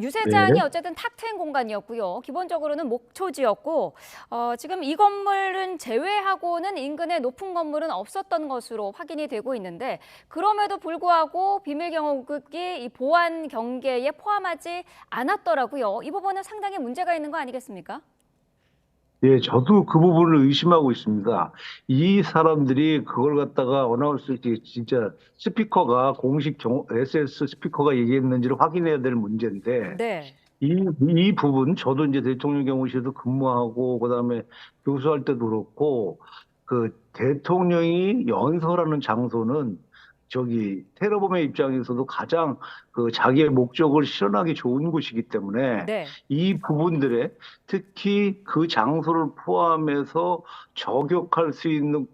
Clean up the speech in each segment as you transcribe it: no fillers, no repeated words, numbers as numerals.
유세장이 네. 어쨌든 탁 트인 공간이었고요. 기본적으로는 목초지였고 지금 이 건물은 제외하고는 인근에 높은 건물은 없었던 것으로 확인이 되고 있는데 그럼에도 불구하고 비밀 경호국이 이 보안 경계에 포함하지 않았더라고요. 이 부분은 상당히 문제가 있는 거 아니겠습니까? 예, 저도 그 부분을 의심하고 있습니다. 이 사람들이 그걸 갖다가 어나운스 진짜 스피커가 공식 SS 스피커가 얘기했는지를 확인해야 될 문제인데 네. 이 부분 저도 이제 대통령 경호실에도 근무하고 그다음에 교수할 때도 그렇고 그 대통령이 연설하는 장소는 저기 테러범의 입장에서도 가장 그 자기의 목적을 실현하기 좋은 곳이기 때문에 네. 이 부분들에 특히 그 장소를 포함해서 저격할 수 있는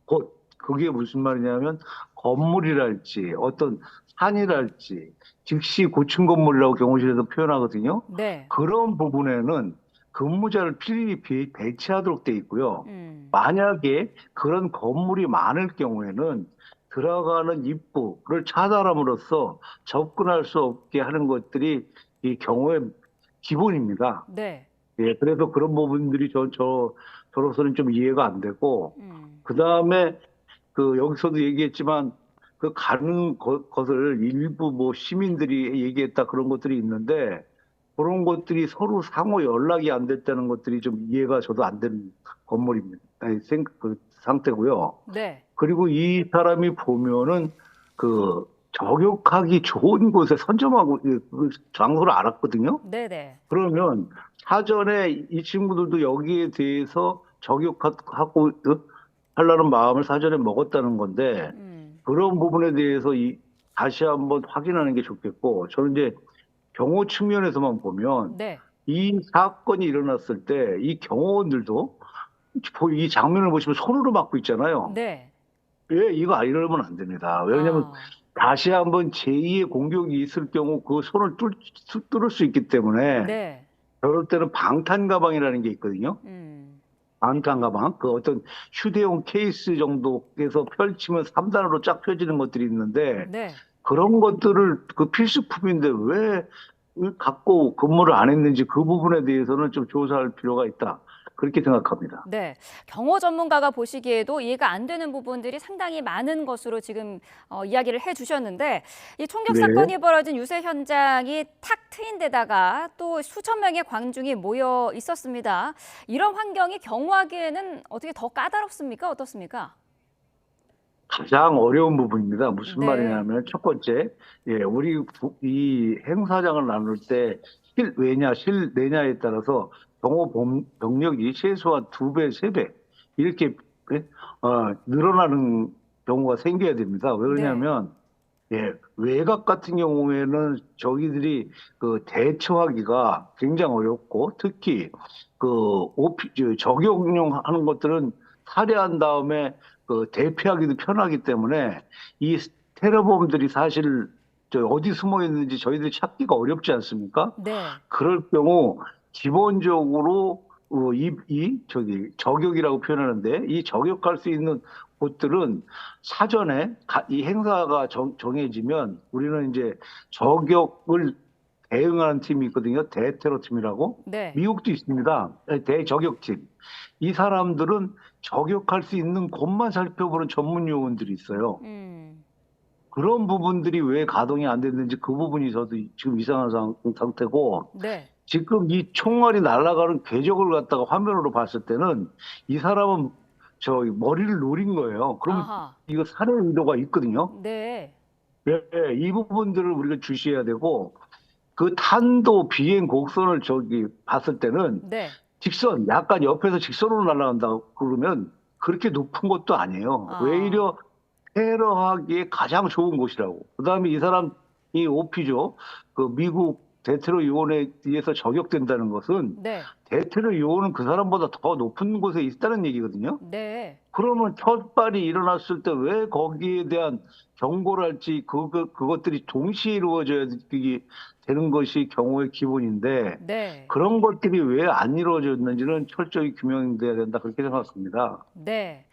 곳, 그게 무슨 말이냐면 건물이랄지 어떤 산이랄지 즉시 고층 건물이라고 경호실에서 표현하거든요. 네. 그런 부분에는 근무자를 필히 배치하도록 돼 있고요. 음. 만약에 그런 건물이 많을 경우에는 들어가는 입구를 차단함으로써 접근할 수 없게 하는 것들이 이 경호의 기본입니다. 네. 예, 그래서 그런 부분들이 저로서는 좀 이해가 안 되고, 음. 그 다음에 그 여기서도 얘기했지만 그 가는 것을 일부 뭐 시민들이 얘기했다 그런 것들이 있는데 그런 것들이 서로 상호 연락이 안 됐다는 것들이 좀 이해가 저도 안 되는 건물입니다. 아니, 그 상태고요. 네. 그리고 이 사람이 보면은 그 저격하기 좋은 곳에 선점하고 그 장소를 알았거든요. 네네. 그러면 사전에 이 친구들도 여기에 대해서 저격하고 하려는 마음을 사전에 먹었다는 건데 음. 그런 부분에 대해서 다시 한번 확인하는 게 좋겠고 저는 이제 경호 측면에서만 보면 네. 이 사건이 일어났을 때 이 경호원들도 이 장면을 보시면 손으로 막고 있잖아요. 네. 예, 이거 이러면 안 됩니다. 왜냐하면 아. 다시 한번 제2의 공격이 있을 경우 그 손을 뚫을 수 있기 때문에 네. 그럴 때는 방탄 가방이라는 게 있거든요. 음. 방탄 가방. 그 어떤 휴대용 케이스 정도에서 펼치면 3단으로 쫙 펴지는 것들이 있는데 네. 그런 것들을 그 필수품인데 왜 갖고 근무를 안 했는지 그 부분에 대해서는 좀 조사할 필요가 있다. 그렇게 생각합니다. 네. 경호 전문가가 보시기에도 이해가 안 되는 부분들이 상당히 많은 것으로 지금 이야기를 해주셨는데 이 총격 네. 사건이 벌어진 유세 현장이 탁 트인 데다가 또 수천 명의 관중이 모여 있었습니다. 이런 환경이 경호하기에는 어떻게 더 까다롭습니까? 어떻습니까? 가장 어려운 부분입니다. 무슨 네. 말이냐면 첫 번째, 예, 우리 이 행사장을 나눌 때 실외냐 실내냐에 따라서 경호 병력이 최소한 2배, 3배 이렇게 예, 늘어나는 경우가 생겨야 됩니다. 왜 네. 그러냐면 예, 외곽 같은 경우에는 저기들이 그 대처하기가 굉장히 어렵고 특히 그 저격용 하는 것들은 살해한 다음에 그 대피하기도 편하기 때문에 이 테러범들이 사실 저 어디 숨어 있는지 저희들이 찾기가 어렵지 않습니까? 네. 그럴 경우 기본적으로 저기 저격이라고 표현하는데 이 저격할 수 있는 곳들은 사전에 이 행사가 정해지면 우리는 이제 저격을 대응하는 팀이 있거든요. 대테러 팀이라고. 네. 미국도 있습니다. 대저격팀. 이 사람들은 저격할 수 있는 곳만 살펴보는 전문 요원들이 있어요. 음. 그런 부분들이 왜 가동이 안 됐는지 그 부분이 저도 지금 이상한 상태고 네. 지금 이 총알이 날아가는 궤적을 갖다가 화면으로 봤을 때는 이 사람은 저 머리를 노린 거예요. 그러면 아하. 이거 살해 의도가 있거든요. 네. 예, 이 부분들을 우리가 주시해야 되고 그 탄도 비행 곡선을 저기 봤을 때는 네. 직선 약간 옆에서 직선으로 날아간다 그러면 그렇게 높은 것도 아니에요. 아. 오히려 테러하기에 가장 좋은 곳이라고. 그다음에 이 사람이 오피죠. 그 미국 대테러 요원에 의해서 저격된다는 것은 네. 대테러 요원은 그 사람보다 더 높은 곳에 있다는 얘기거든요. 네. 그러면 첫 발이 일어났을 때 왜 거기에 대한 경고랄지 그것들이 동시에 이루어져야 되는 것이 경호의 기본인데 네. 그런 것들이 왜 안 이루어졌는지는 철저히 규명돼야 된다 그렇게 생각합니다. 네.